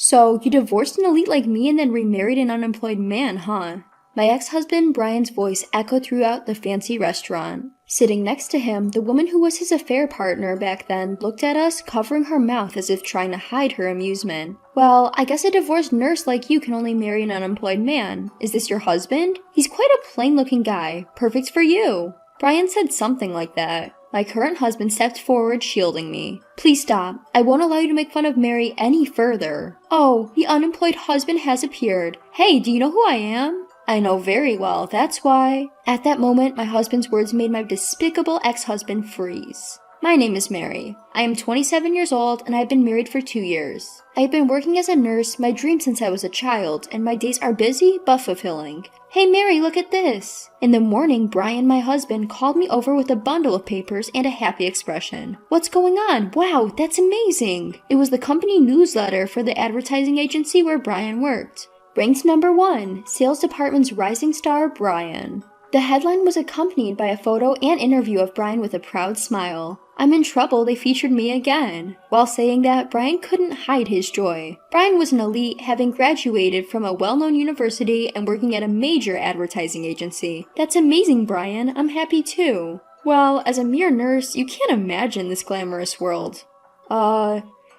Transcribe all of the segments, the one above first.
So, you divorced an elite like me and then remarried an unemployed man, huh? My ex-husband Brian's voice echoed throughout the fancy restaurant. Sitting next to him, the woman who was his affair partner back then looked at us, covering her mouth as if trying to hide her amusement. Well, I guess a divorced nurse like you can only marry an unemployed man. Is this your husband? He's quite a plain-looking guy. Perfect for you. Brian said something like that. My current husband stepped forward, shielding me. Please stop. I won't allow you to make fun of Mary any further. Oh, the unemployed husband has appeared. Hey, do you know who I am? I know very well, that's why. At that moment, my husband's words made my despicable ex-husband freeze. My name is Mary. I am 27 years old and I've been married for 2 years. I've been working as a nurse, my dream since I was a child, and my days are busy but fulfilling. Hey Mary, look at this! In the morning, Brian, my husband, called me over with a bundle of papers and a happy expression. What's going on? Wow, that's amazing! It was the company newsletter for the advertising agency where Brian worked. Ranked number 1, Sales Department's Rising Star, Brian. The headline was accompanied by a photo and interview of Brian with a proud smile. I'm in trouble, they featured me again. While saying that, Brian couldn't hide his joy. Brian was an elite, having graduated from a well-known university and working at a major advertising agency. That's amazing, Brian. I'm happy too. Well, as a mere nurse, you can't imagine this glamorous world.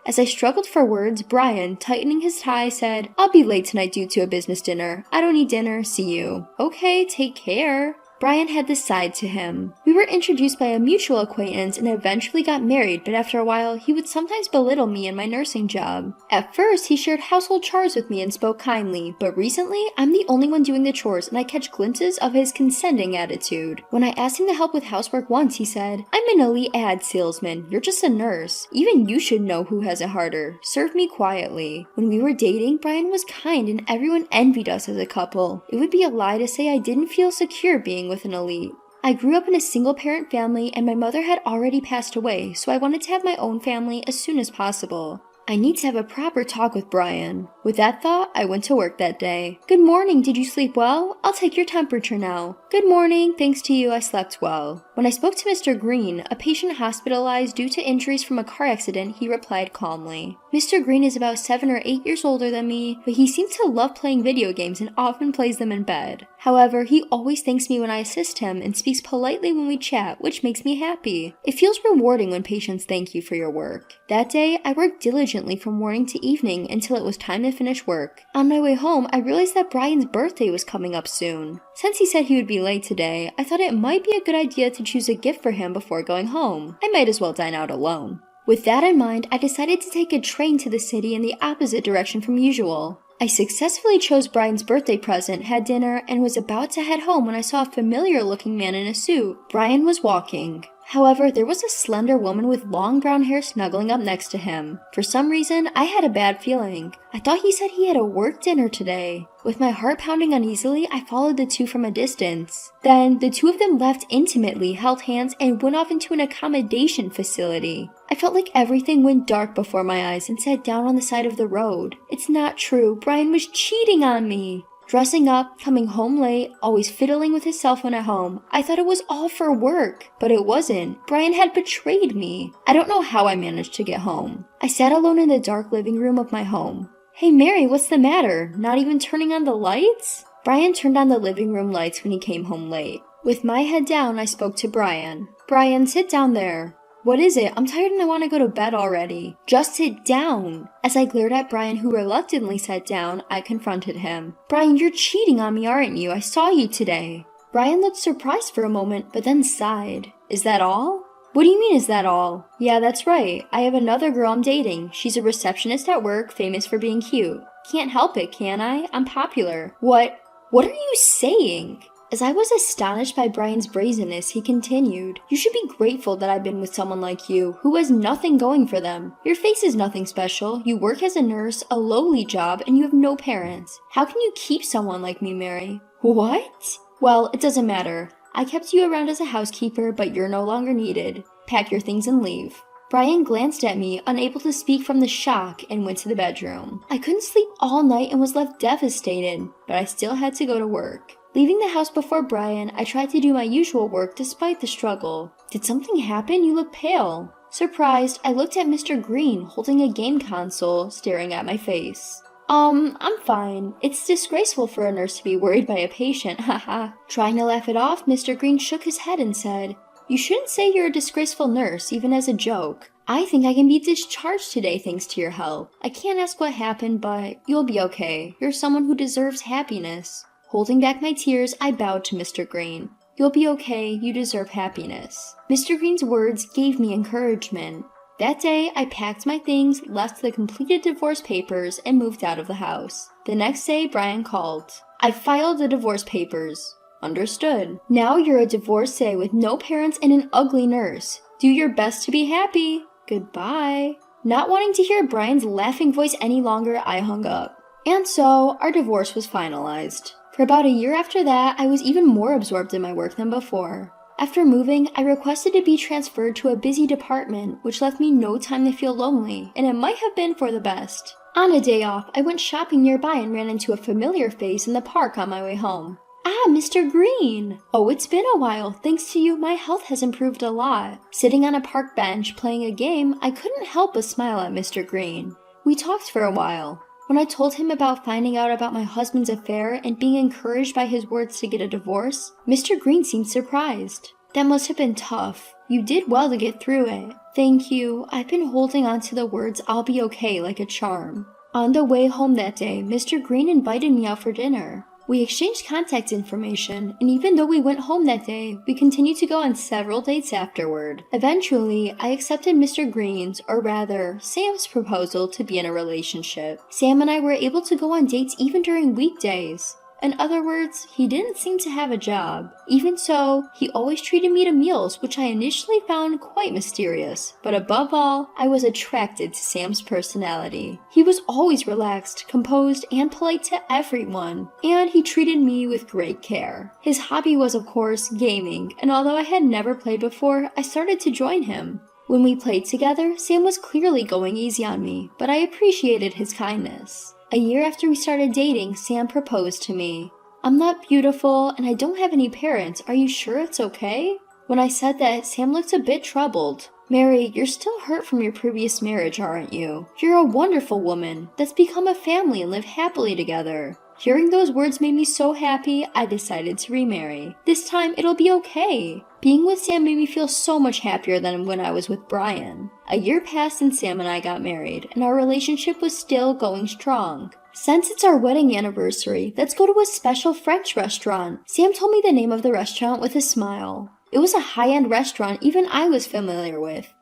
As I struggled for words, Brian, tightening his tie, said, I'll be late tonight due to a business dinner. I don't need dinner, see you. Okay, take care. Brian had this side to him. We were introduced by a mutual acquaintance and eventually got married, but after a while, he would sometimes belittle me and my nursing job. At first, he shared household chores with me and spoke kindly, but recently, I'm the only one doing the chores and I catch glimpses of his condescending attitude. When I asked him to help with housework once, he said, I'm an elite ad salesman, you're just a nurse. Even you should know who has it harder. Serve me quietly. When we were dating, Brian was kind and everyone envied us as a couple. It would be a lie to say I didn't feel secure being with an elite. I grew up in a single-parent family and my mother had already passed away, so I wanted to have my own family as soon as possible. I need to have a proper talk with Brian. With that thought, I went to work that day. Good morning, did you sleep well? I'll take your temperature now. Good morning, thanks to you, I slept well. When I spoke to Mr. Green, a patient hospitalized due to injuries from a car accident, he replied calmly. Mr. Green is about 7 or 8 years older than me, but he seems to love playing video games and often plays them in bed. However, he always thanks me when I assist him and speaks politely when we chat, which makes me happy. It feels rewarding when patients thank you for your work. That day, I worked diligently from morning to evening until it was time to finish work. On my way home, I realized that Brian's birthday was coming up soon. Since he said he would be late today, I thought it might be a good idea to choose a gift for him before going home. I might as well dine out alone. With that in mind, I decided to take a train to the city in the opposite direction from usual. I successfully chose Brian's birthday present, had dinner, and was about to head home when I saw a familiar-looking man in a suit. Brian was walking. However, there was a slender woman with long brown hair snuggling up next to him. For some reason, I had a bad feeling. I thought he said he had a work dinner today. With my heart pounding uneasily, I followed the two from a distance. Then, the two of them left intimately, held hands, and went off into an accommodation facility. I felt like everything went dark before my eyes and sat down on the side of the road. It's not true. Brian was cheating on me. Dressing up, coming home late, always fiddling with his cell phone at home. I thought it was all for work, but it wasn't. Brian had betrayed me. I don't know how I managed to get home. I sat alone in the dark living room of my home. Hey Mary, what's the matter? Not even turning on the lights? Brian turned on the living room lights when he came home late. With my head down, I spoke to Brian. Brian, sit down there. What is it? I'm tired and I want to go to bed already. Just sit down. As I glared at Brian, who reluctantly sat down, I confronted him. Brian, you're cheating on me, aren't you? I saw you today. Brian looked surprised for a moment, but then sighed. Is that all? What do you mean, is that all? Yeah, that's right. I have another girl I'm dating. She's a receptionist at work, famous for being cute. Can't help it, can I? I'm popular. What are you saying? As I was astonished by Brian's brazenness, he continued, You should be grateful that I've been with someone like you, who has nothing going for them. Your face is nothing special, you work as a nurse, a lowly job, and you have no parents. How can you keep someone like me, Mary? What? Well, it doesn't matter. I kept you around as a housekeeper, but you're no longer needed. Pack your things and leave. Brian glanced at me, unable to speak from the shock, and went to the bedroom. I couldn't sleep all night and was left devastated, but I still had to go to work. Leaving the house before Brian, I tried to do my usual work despite the struggle. Did something happen? You look pale. Surprised, I looked at Mr. Green holding a game console, staring at my face. I'm fine. It's disgraceful for a nurse to be worried by a patient, haha. Trying to laugh it off, Mr. Green shook his head and said, "You shouldn't say you're a disgraceful nurse, even as a joke. I think I can be discharged today thanks to your help. I can't ask what happened, but you'll be okay. You're someone who deserves happiness." Holding back my tears, I bowed to Mr. Green. "You'll be okay, you deserve happiness." Mr. Green's words gave me encouragement. That day, I packed my things, left the completed divorce papers, and moved out of the house. The next day, Brian called. "I filed the divorce papers." "Understood. Now you're a divorcee with no parents and an ugly nurse. Do your best to be happy. Goodbye." Not wanting to hear Brian's laughing voice any longer, I hung up. And so, our divorce was finalized. For about a year after that, I was even more absorbed in my work than before. After moving, I requested to be transferred to a busy department, which left me no time to feel lonely, and it might have been for the best. On a day off, I went shopping nearby and ran into a familiar face in the park on my way home. "Ah, Mr. Green! Oh, it's been a while. Thanks to you, my health has improved a lot." Sitting on a park bench playing a game, I couldn't help but smile at Mr. Green. We talked for a while. When I told him about finding out about my husband's affair and being encouraged by his words to get a divorce, Mr. Green seemed surprised. "That must have been tough. You did well to get through it." "Thank you. I've been holding on to the words 'I'll be okay' like a charm." On the way home that day, Mr. Green invited me out for dinner. We exchanged contact information, and even though we went home that day, we continued to go on several dates afterward. Eventually, I accepted Mr. Green's, or rather, Sam's proposal to be in a relationship. Sam and I were able to go on dates even during weekdays. In other words, he didn't seem to have a job. Even so, he always treated me to meals, which I initially found quite mysterious. But above all, I was attracted to Sam's personality. He was always relaxed, composed, and polite to everyone, and he treated me with great care. His hobby was, of course, gaming, and although I had never played before, I started to join him. When we played together, Sam was clearly going easy on me, but I appreciated his kindness. A year after we started dating, Sam proposed to me. "I'm not beautiful, and I don't have any parents. Are you sure it's okay?" When I said that, Sam looked a bit troubled. "Mary, you're still hurt from your previous marriage, aren't you? You're a wonderful woman. Let's become a family and live happily together." Hearing those words made me so happy, I decided to remarry. This time, it'll be okay. Being with Sam made me feel so much happier than when I was with Brian. A year passed and Sam and I got married, and our relationship was still going strong. Since it's our wedding anniversary, let's go to a special French restaurant. Sam told me the name of the restaurant with a smile. It was a high-end restaurant even I was familiar with.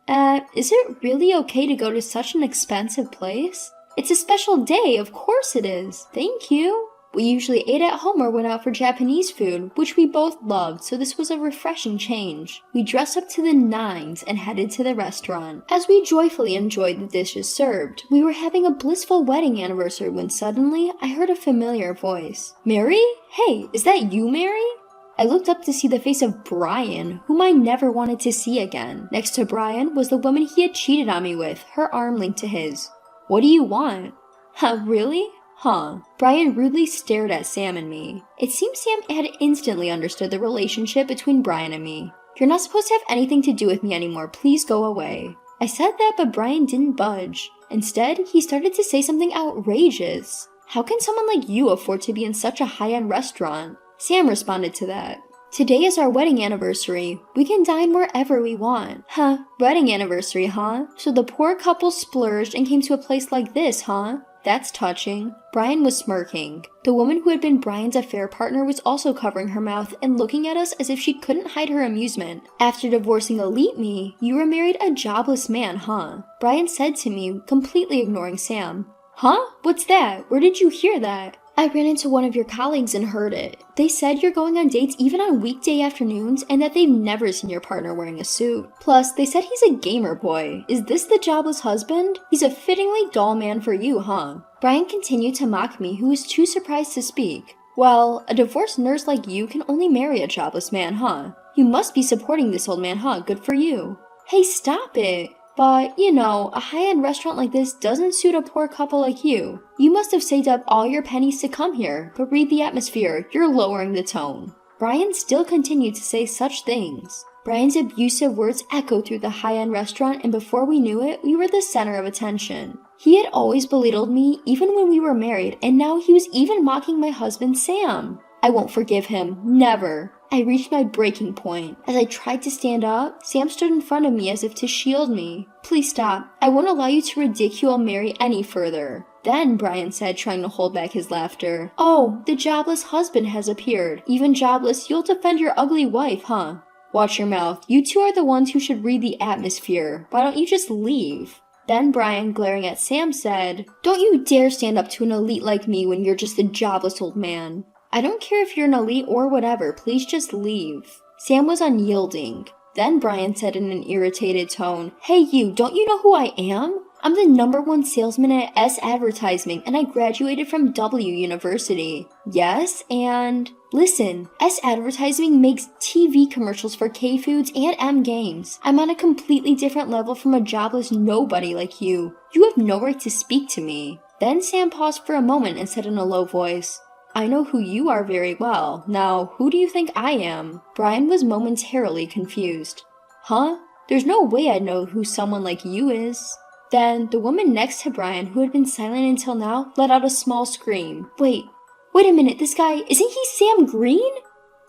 Is it really okay to go to such an expensive place? It's a special day, of course it is. Thank you. We usually ate at home or went out for Japanese food, which we both loved, so this was a refreshing change. We dressed up to the nines and headed to the restaurant. As we joyfully enjoyed the dishes served, we were having a blissful wedding anniversary when suddenly I heard a familiar voice. "Mary? Hey, is that you, Mary?" I looked up to see the face of Brian, whom I never wanted to see again. Next to Brian was the woman he had cheated on me with, her arm linked to his. "What do you want?" Really? Huh. Brian rudely stared at Sam and me. It seems Sam had instantly understood the relationship between Brian and me. "You're not supposed to have anything to do with me anymore. Please go away." I said that, but Brian didn't budge. Instead, he started to say something outrageous. "How can someone like you afford to be in such a high-end restaurant?" Sam responded to that. "Today is our wedding anniversary. We can dine wherever we want." Wedding anniversary, huh? So the poor couple splurged and came to a place like this, huh? That's touching. Brian was smirking. The woman who had been Brian's affair partner was also covering her mouth and looking at us as if she couldn't hide her amusement. "After divorcing Elite Me, you were married a jobless man, huh?" Brian said to me, completely ignoring Sam. "Huh? What's that? Where did you hear that?" "I ran into one of your colleagues and heard it. They said you're going on dates even on weekday afternoons and that they've never seen your partner wearing a suit. Plus, they said he's a gamer boy. Is this the jobless husband? He's a fittingly dull man for you, huh?" Brian continued to mock me, who was too surprised to speak. "Well, a divorced nurse like you can only marry a jobless man, huh? You must be supporting this old man, huh? Good for you." "Hey, stop it. But, you know, a high-end restaurant like this doesn't suit a poor couple like you. You must have saved up all your pennies to come here, but read the atmosphere, you're lowering the tone." Brian still continued to say such things. Brian's abusive words echoed through the high-end restaurant, and before we knew it, we were the center of attention. He had always belittled me, even when we were married, and now he was even mocking my husband, Sam. I won't forgive him. Never. I reached my breaking point. As I tried to stand up, Sam stood in front of me as if to shield me. Please stop. I won't allow you to ridicule Mary any further. Then, Brian said, trying to hold back his laughter. Oh, the jobless husband has appeared. Even jobless, you'll defend your ugly wife, huh? Watch your mouth. You two are the ones who should read the atmosphere. Why don't you just leave? Then Brian, glaring at Sam, said, Don't you dare stand up to an elite like me when you're just a jobless old man. I don't care if you're an elite or whatever, please just leave. Sam was unyielding. Then Brian said in an irritated tone, Hey you, don't you know who I am? I'm the #1 salesman at S Advertising, and I graduated from W University. Yes, and... Listen, S Advertising makes TV commercials for K-Foods and M Games. I'm on a completely different level from a jobless nobody like you. You have no right to speak to me. Then Sam paused for a moment and said in a low voice, I know who you are very well. Now, who do you think I am? Brian was momentarily confused. Huh? There's no way I'd know who someone like you is. Then, the woman next to Brian, who had been silent until now, let out a small scream. Wait a minute, this guy, isn't he Sam Green?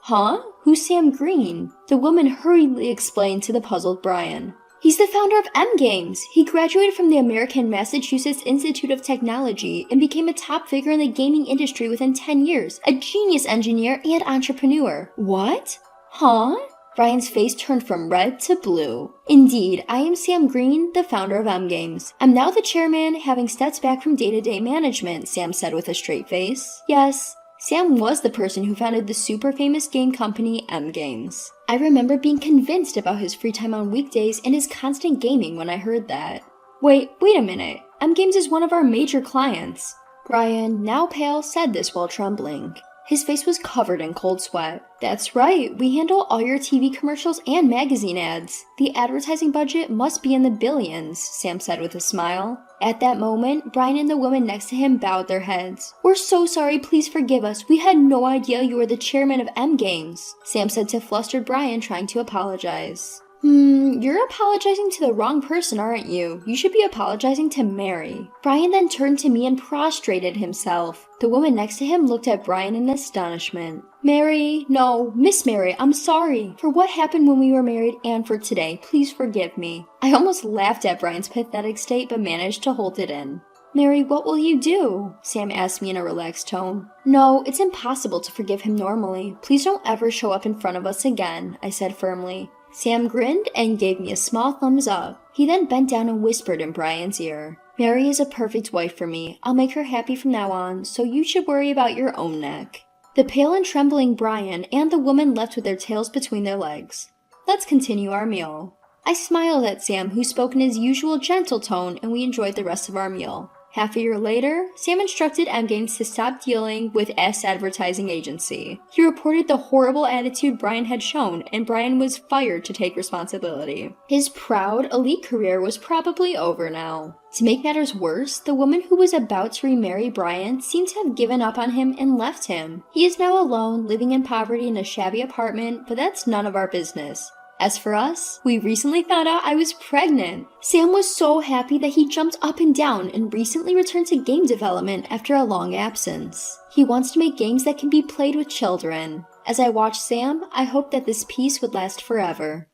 Huh? Who's Sam Green? The woman hurriedly explained to the puzzled Brian. He's the founder of M Games. He graduated from the American Massachusetts Institute of Technology and became a top figure in the gaming industry within 10 years, a genius engineer and entrepreneur. What? Huh? Brian's face turned from red to blue. Indeed, I am Sam Green, the founder of M Games. I'm now the chairman, having stepped back from day-to-day management, Sam said with a straight face. Yes, Sam was the person who founded the super famous game company M Games. I remember being convinced about his free time on weekdays and his constant gaming when I heard that. Wait a minute. M Games is one of our major clients. Brian, now pale, said this while trembling. His face was covered in cold sweat. That's right, we handle all your TV commercials and magazine ads. The advertising budget must be in the billions, Sam said with a smile. At that moment, Brian and the woman next to him bowed their heads. We're so sorry, please forgive us. We had no idea you were the chairman of M Games, Sam said to flustered Brian, trying to apologize. You're apologizing to the wrong person, aren't you? You should be apologizing to Mary. Brian then turned to me and prostrated himself. The woman next to him looked at Brian in astonishment. Mary, no, Miss Mary, I'm sorry for what happened when we were married and for today. Please forgive me. I almost laughed at Brian's pathetic state but managed to hold it in. Mary, what will you do? Sam asked me in a relaxed tone. No, it's impossible to forgive him normally. Please don't ever show up in front of us again, I said firmly. Sam grinned and gave me a small thumbs up. He then bent down and whispered in Brian's ear. Mary is a perfect wife for me. I'll make her happy from now on, so you should worry about your own neck. The pale and trembling Brian and the woman left with their tails between their legs. Let's continue our meal. I smiled at Sam, who spoke in his usual gentle tone, and we enjoyed the rest of our meal. Half a year later, Sam instructed M Games to stop dealing with S Advertising Agency. He reported the horrible attitude Brian had shown, and Brian was fired to take responsibility. His proud, elite career was probably over now. To make matters worse, the woman who was about to remarry Brian seemed to have given up on him and left him. He is now alone, living in poverty in a shabby apartment, but that's none of our business. As for us, we recently found out I was pregnant. Sam was so happy that he jumped up and down and recently returned to game development after a long absence. He wants to make games that can be played with children. As I watched Sam, I hoped that this peace would last forever.